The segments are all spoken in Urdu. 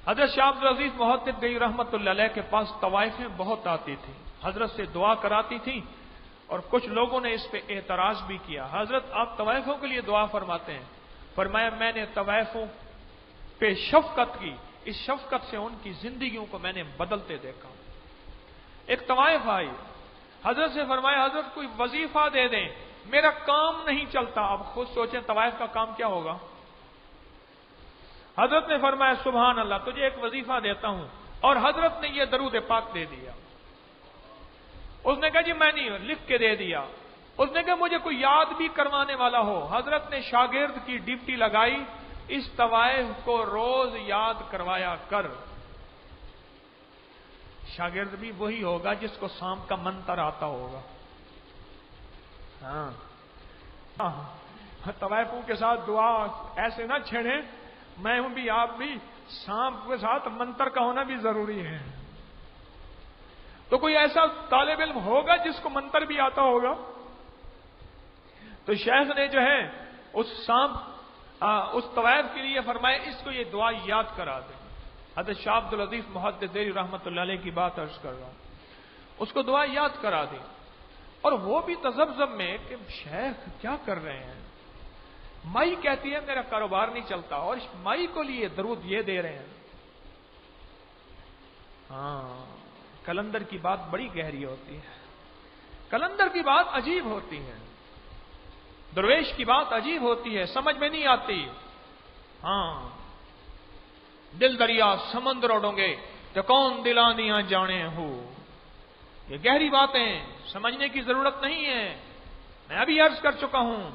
حضرت شاہ عبد العزیز محدث گئی رحمت اللہ علیہ کے پاس طوائفیں بہت آتی تھیں، حضرت سے دعا کراتی تھیں، اور کچھ لوگوں نے اس پہ اعتراض بھی کیا، حضرت آپ طوائفوں کے لیے دعا فرماتے ہیں؟ فرمایا میں نے طوائفوں پہ شفقت کی، اس شفقت سے ان کی زندگیوں کو میں نے بدلتے دیکھا۔ ایک طوائف آئی، حضرت سے فرمایا حضرت کوئی وظیفہ دے دیں، میرا کام نہیں چلتا۔ اب خود سوچیں طوائف کا کام کیا ہوگا۔ حضرت نے فرمایا سبحان اللہ، تجھے ایک وظیفہ دیتا ہوں، اور حضرت نے یہ درود پاک دے دیا۔ اس نے کہا جی میں نہیں، لکھ کے دے دیا۔ اس نے کہا مجھے کوئی یاد بھی کروانے والا ہو۔ حضرت نے شاگرد کی ڈیوٹی لگائی، اس طوائف کو روز یاد کروایا کر۔ شاگرد بھی وہی ہوگا جس کو سام کا منتر آتا ہوگا۔ ہاں طوائفوں کے ساتھ دعا ایسے نہ چھیڑیں، میں ہوں بھی آپ بھی، سانپ کے ساتھ منتر کا ہونا بھی ضروری ہے۔ تو کوئی ایسا طالب علم ہوگا جس کو منتر بھی آتا ہوگا؟ تو شیخ نے جو ہے اس طوائف کے لیے فرمایا اس کو یہ دعا یاد کرا دیں۔ حضرت شاہ عبد العزیز محدث دہلوی رحمۃ اللہ علیہ کی بات عرض کر رہا ہوں، اس کو دعا یاد کرا دیں، اور وہ بھی تذبذب میں کہ شیخ کیا کر رہے ہیں۔ مائی کہتی ہے میرا کاروبار نہیں چلتا، اور اس مائی کو لیے درود یہ دے رہے ہیں۔ ہاں کلندر کی بات بڑی گہری ہوتی ہے، کلندر کی بات عجیب ہوتی ہے، درویش کی بات عجیب ہوتی ہے، سمجھ میں نہیں آتی۔ ہاں دل دریا سمندر اڑوگے تو کون دلانیاں جانے ہو، یہ گہری باتیں سمجھنے کی ضرورت نہیں ہے۔ میں ابھی عرض کر چکا ہوں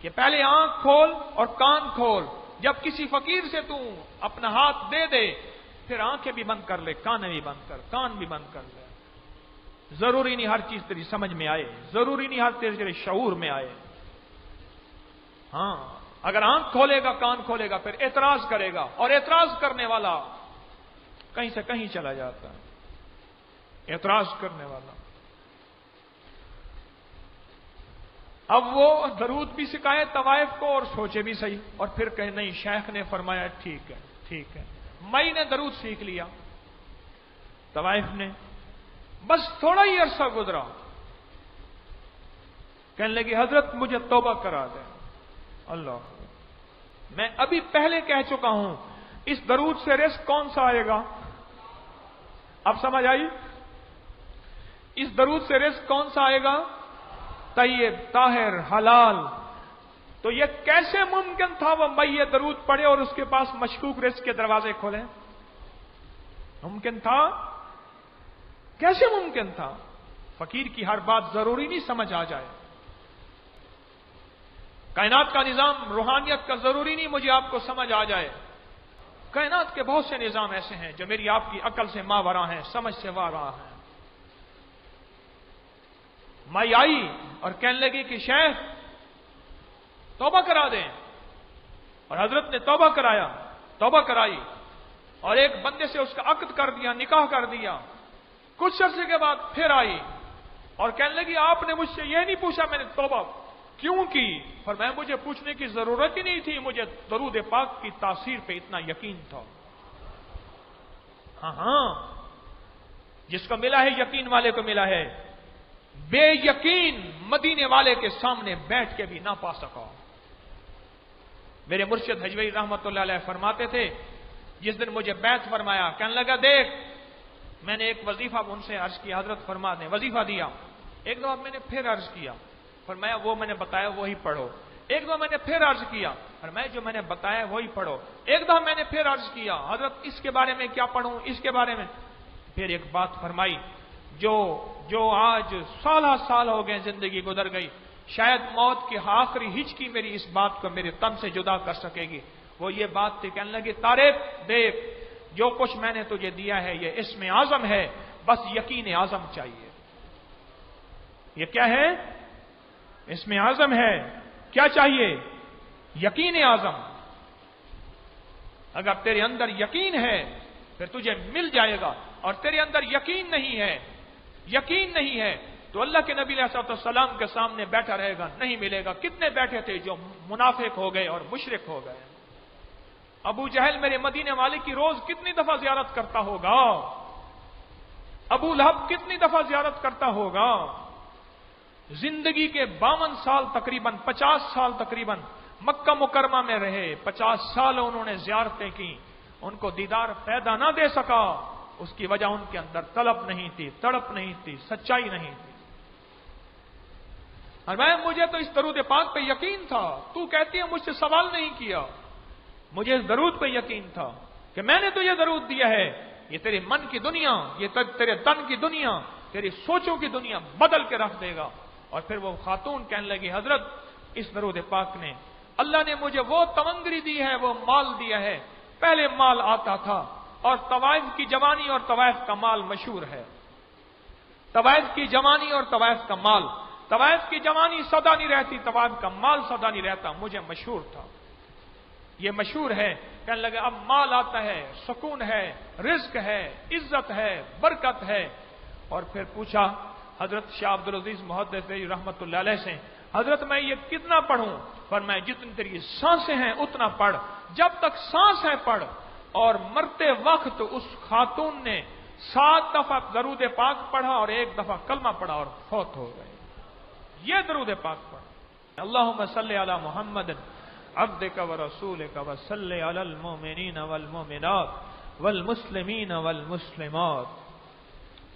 کہ پہلے آنکھ کھول اور کان کھول، جب کسی فقیر سے تو اپنا ہاتھ دے دے پھر آنکھیں بھی بند کر لے، کان بھی بند کر، کان بھی بند کر لے۔ ضروری نہیں ہر چیز تیری سمجھ میں آئے، ضروری نہیں ہر چیز تیرے شعور میں آئے۔ ہاں اگر آنکھ کھولے گا کان کھولے گا پھر اعتراض کرے گا، اور اعتراض کرنے والا کہیں سے کہیں چلا جاتا ہے، اعتراض کرنے والا۔ اب وہ درود بھی سکھائے طوائف کو اور سوچے بھی صحیح، اور پھر کہیں نہیں شیخ نے فرمایا ٹھیک ہے ٹھیک ہے۔ مئی نے درود سیکھ لیا، طوائف نے بس تھوڑا ہی عرصہ گزرا، کہنے لگی حضرت مجھے توبہ کرا دیں۔ اللہ، میں ابھی پہلے کہہ چکا ہوں اس درود سے رزق کون سا آئے گا؟ اب سمجھ آئی؟ اس درود سے رزق کون سا آئے گا؟ طیب، طاہر، حلال۔ تو یہ کیسے ممکن تھا وہ مئی یہ درود پڑھے اور اس کے پاس مشکوک رزق کے دروازے کھولیں؟ ممکن تھا؟ کیسے ممکن تھا؟ فقیر کی ہر بات ضروری نہیں سمجھ آ جائے، کائنات کا نظام روحانیت کا ضروری نہیں مجھے آپ کو سمجھ آ جائے۔ کائنات کے بہت سے نظام ایسے ہیں جو میری آپ کی عقل سے ماورا ہیں، سمجھ سے ماورا ہیں۔ مائی آئی اور کہنے لگی کہ شیخ توبہ کرا دیں، اور حضرت نے توبہ کرایا، توبہ کرائی، اور ایک بندے سے اس کا عقد کر دیا، نکاح کر دیا۔ کچھ عرصے کے بعد پھر آئی اور کہنے لگی آپ نے مجھ سے یہ نہیں پوچھا میں نے توبہ کیوں کی؟ فرمایا مجھے پوچھنے کی ضرورت ہی نہیں تھی، مجھے درود پاک کی تاثیر پہ اتنا یقین تھا۔ ہاں ہاں جس کو ملا ہے یقین والے کو ملا ہے، بے یقین مدینے والے کے سامنے بیٹھ کے بھی نہ پا سکا۔ میرے مرشد حجویری رحمت اللہ علیہ فرماتے تھے، جس دن مجھے بیعت فرمایا، کہنے لگا دیکھ میں نے ایک وظیفہ ان سے عرض کیا، حضرت فرما دیں، وظیفہ دیا، ایک دفعہ میں نے پھر عرض کیا، فرمایا وہ میں نے بتایا وہی پڑھو۔ ایک دفعہ میں نے پھر عرض کیا، فرمایا جو میں نے بتایا وہی پڑھو۔ ایک دفعہ میں نے پھر عرض کیا، حضرت اس کے بارے میں کیا پڑھوں، اس کے بارے میں؟ پھر ایک بات فرمائی جو آج سالہ سال ہو گئے زندگی گزر گئی، شاید موت کی آخری ہچکی میری اس بات کو میرے تن سے جدا کر سکے گی۔ وہ یہ بات تھی، کہنے لگی طارق دیکھ جو کچھ میں نے تجھے دیا ہے یہ اسم اعظم ہے، بس یقین اعظم چاہیے۔ یہ کیا ہے؟ اسم اعظم ہے۔ کیا چاہیے؟ یقین اعظم۔ اگر تیرے اندر یقین ہے پھر تجھے مل جائے گا، اور تیرے اندر یقین نہیں ہے، یقین نہیں ہے تو اللہ کے نبی علیہ السلام کے سامنے بیٹھا رہے گا، نہیں ملے گا۔ کتنے بیٹھے تھے جو منافق ہو گئے اور مشرک ہو گئے۔ ابو جہل میرے مدینے والے کی روز کتنی دفعہ زیارت کرتا ہوگا؟ ابو لہب کتنی دفعہ زیارت کرتا ہوگا؟ زندگی کے 52 سال تقریباً 50 سال تقریباً مکہ مکرمہ میں رہے، 50 سال انہوں نے زیارتیں کی، ان کو دیدار پیدا نہ دے سکا۔ اس کی وجہ ان کے اندر طلب نہیں تھی، تڑپ نہیں تھی، سچائی نہیں تھی۔ اور مجھے تو اس درود پاک پہ یقین تھا، تو کہتی ہے مجھ سے سوال نہیں کیا، مجھے اس درود پہ یقین تھا کہ میں نے تو یہ درود دیا ہے، یہ تیرے من کی دنیا، یہ تیرے تن کی دنیا، تیری سوچوں کی دنیا بدل کے رکھ دے گا۔ اور پھر وہ خاتون کہنے لگی حضرت اس درود پاک نے اللہ نے مجھے وہ تمنگری دی ہے، وہ مال دیا ہے، پہلے مال آتا تھا اور طوائف کی جوانی اور طوائف کا مال مشہور ہے، طوائف کی جوانی اور طوائف کا مال، طوائف کی جوانی سدا نہیں رہتی، طوائف کا مال سدا نہیں رہتا، مجھے مشہور تھا، یہ مشہور ہے۔ کہنے لگے اب مال آتا ہے، سکون ہے، رزق ہے، عزت ہے، برکت ہے۔ اور پھر پوچھا حضرت شاہ عبدالعزیز محدث رحمت اللہ علیہ سے، حضرت میں یہ کتنا پڑھوں؟ فرمایا جتنی تیری سانسیں ہیں اتنا پڑھ، جب تک سانس ہے پڑھ۔ اور مرتے وقت اس خاتون نے 7 دفعہ درود پاک پڑھا اور 1 دفعہ کلمہ پڑھا اور فوت ہو گئے۔ یہ درود پاک پڑھا، اللہم صلی علی محمد عبدک ورسولک وصلی علی المؤمنین والمؤمنات والمسلمین والمسلمات